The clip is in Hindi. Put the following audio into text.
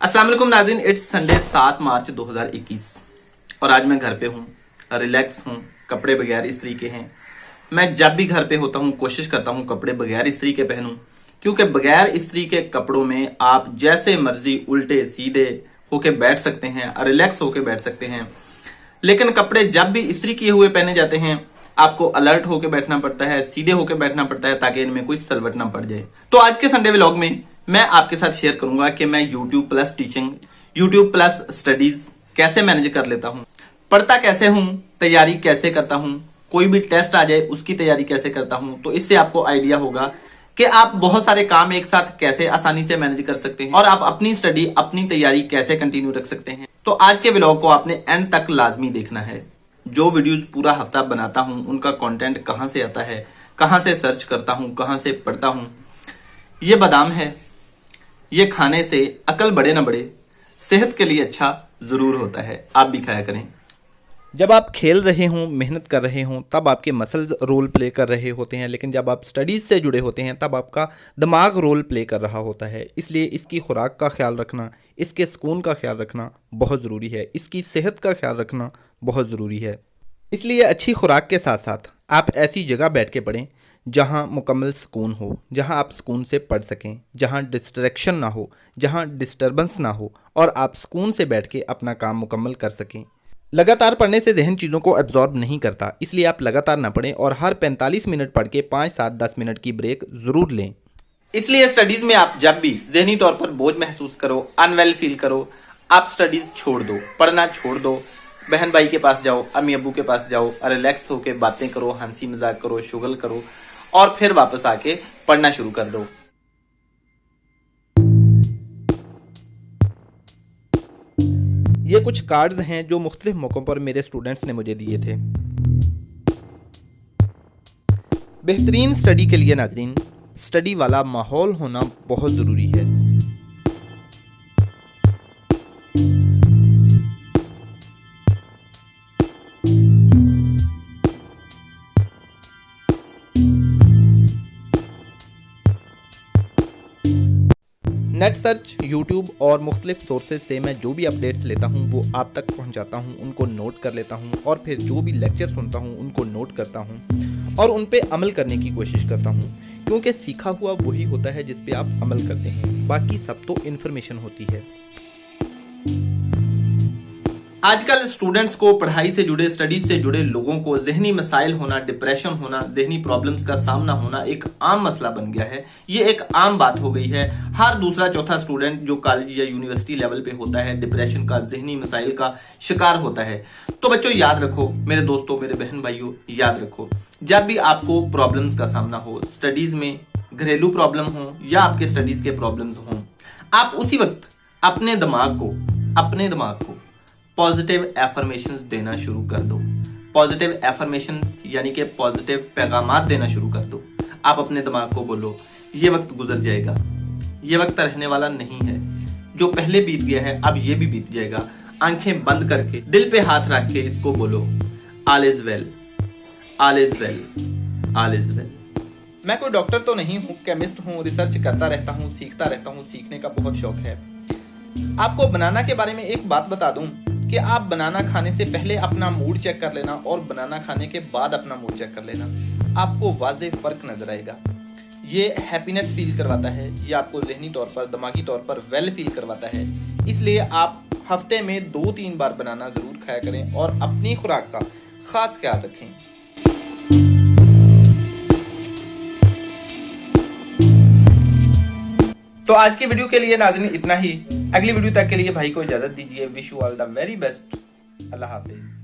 अस्सलाम वालेकुम नाज़रीन, इट्स संडे 7 मार्च 2021 और आज मैं घर पे हूँ, रिलैक्स हूँ, कपड़े बगैर इस्त्री के हैं। मैं जब भी घर पे होता हूँ कोशिश करता हूँ कपड़े बगैर इस्त्री के पहनूं, क्योंकि बगैर इस्त्री के कपड़ों में आप जैसे मर्जी उल्टे सीधे होके बैठ सकते हैं, रिलैक्स होके बैठ सकते हैं। लेकिन कपड़े जब भी इस्त्री किए हुए पहने जाते हैं आपको अलर्ट होके बैठना पड़ता है, सीधे होके बैठना पड़ता है ताकि इनमें कोई सलवट ना पड़ जाए। तो आज के संडे व्लॉग में मैं आपके साथ शेयर करूंगा कि मैं YouTube plus teaching, YouTube plus studies कैसे मैनेज कर लेता हूं, पढ़ता कैसे हूं, तैयारी कैसे करता हूं, कोई भी टेस्ट आ जाए उसकी तैयारी कैसे करता हूं। तो इससे आपको आइडिया होगा कि आप बहुत सारे काम एक साथ कैसे आसानी से मैनेज कर सकते हैं और आप अपनी स्टडी, अपनी तैयारी कैसे कंटिन्यू रख सकते हैं। तो आज के व्लॉग को आपने एंड तक लाजमी देखना है। जो वीडियोस पूरा हफ्ता बनाता हूं उनका कंटेंट कहां से आता है, कहां से सर्च करता हूं, कहां से पढ़ता हूं। ये बादाम है, ये खाने से अकल बढ़े ना बढ़े, सेहत के लिए अच्छा जरूर होता है, आप भी खाया करें। जब आप खेल रहे हों, मेहनत कर रहे हों, तब आपके मसल्स रोल प्ले कर रहे होते हैं, लेकिन जब आप स्टडीज़ से जुड़े होते हैं तब आपका दिमाग रोल प्ले कर रहा होता है। इसलिए इसकी खुराक का ख्याल रखना, इसके सुकून का ख्याल रखना बहुत ज़रूरी है, इसकी सेहत का ख्याल रखना बहुत ज़रूरी है। इसलिए अच्छी खुराक के साथ साथ आप ऐसी जगह बैठ के पढ़ें जहाँ मुकम्मल सुकून हो, जहाँ आप सुकून से पढ़ सकें, जहाँ डिस्ट्रैक्शन ना हो, जहाँ डिस्टर्बेंस ना हो और आप सुकून से बैठ के अपना काम मुकम्मल कर सकें। लगातार पढ़ने से जहन चीज़ों को एब्जॉर्ब नहीं करता, इसलिए आप लगातार ना पढ़ें और हर 45 मिनट पढ़ के 5, 7, 10 मिनट की ब्रेक ज़रूर लें। इसलिए स्टडीज में आप जब भी जहनी तौर पर बोझ महसूस करो, अनवेल फील करो, आप स्टडीज छोड़ दो, पढ़ना छोड़ दो, बहन भाई के पास जाओ, अम्मी अब्बू के पास जाओ, रिलैक्स होके बातें करो, हंसी मजाक करो, शुगल करो और फिर वापस आके पढ़ना शुरू कर दो। ये कुछ कार्ड्स हैं जो मुख्तलिफ मौक़ों पर मेरे स्टूडेंट्स ने मुझे दिए थे। बेहतरीन स्टडी के लिए नाज़रीन, स्टडी वाला माहौल होना बहुत ज़रूरी है। नेट सर्च, यूट्यूब और मुख्तलिफ सोर्सेज से मैं जो भी अपडेट्स लेता हूँ वो आप तक पहुँचाता हूँ, उनको नोट कर लेता हूँ और फिर जो भी लेक्चर सुनता हूँ उनको नोट करता हूँ और उन पे अमल करने की कोशिश करता हूँ, क्योंकि सीखा हुआ वही होता है जिस पे आप अमल करते हैं, बाकी सब तो इन्फॉर्मेशन होती है। आजकल स्टूडेंट्स को, पढ़ाई से जुड़े, स्टडीज से जुड़े लोगों को जहनी मसाइल होना, डिप्रेशन होना, जहनी प्रॉब्लम्स का सामना होना एक आम मसला बन गया है। ये एक आम बात हो गई है। हर दूसरा चौथा स्टूडेंट जो कॉलेज या यूनिवर्सिटी लेवल पे होता है डिप्रेशन का, जहनी मसाइल का शिकार होता है। तो बच्चों याद रखो, मेरे दोस्तों, मेरे बहन भाइयों, याद रखो, जब भी आपको प्रॉब्लम्स का सामना हो, स्टडीज में घरेलू प्रॉब्लम हो या आपके स्टडीज के प्रॉब्लम्स हो, आप उसी वक्त अपने दिमाग को पॉजिटिव एफर्मेशंस देना शुरू कर दो। पॉजिटिव एफर्मेशंस यानी कि पॉजिटिव पैगामात देना शुरू कर दो। आप अपने दिमाग को बोलो, ये वक्त गुजर जाएगा, ये वक्त रहने वाला नहीं है, जो पहले बीत गया है अब ये भी बीत जाएगा। आंखें बंद करके दिल पे हाथ रख के इसको बोलो, all is well, all is well, all is well. मैं कोई डॉक्टर तो नहीं हूँ, केमिस्ट हूँ, रिसर्च करता रहता हूँ, सीखता रहता हूँ, सीखने का बहुत शौक है। आपको बनाना के बारे में एक बात बता दूं कि आप बनाना खाने से पहले अपना मूड चेक कर लेना और बनाना खाने के बाद अपना मूड चेक कर लेना, आपको वाज़ेह फर्क नजर आएगा। ये हैप्पीनेस फील करवाता है, ये आपको जहनी तौर पर, दिमागी तौर पर वेल फील करवाता है। इसलिए आप हफ्ते में 2-3 बार बनाना जरूर खाया करें और अपनी खुराक का खास ख्याल रखें। तो आज की वीडियो के लिए नाज़रीन इतना ही। अगली वीडियो तक के लिए भाई को इजाजत दीजिए। Wish you all the very best. Allah Hafiz.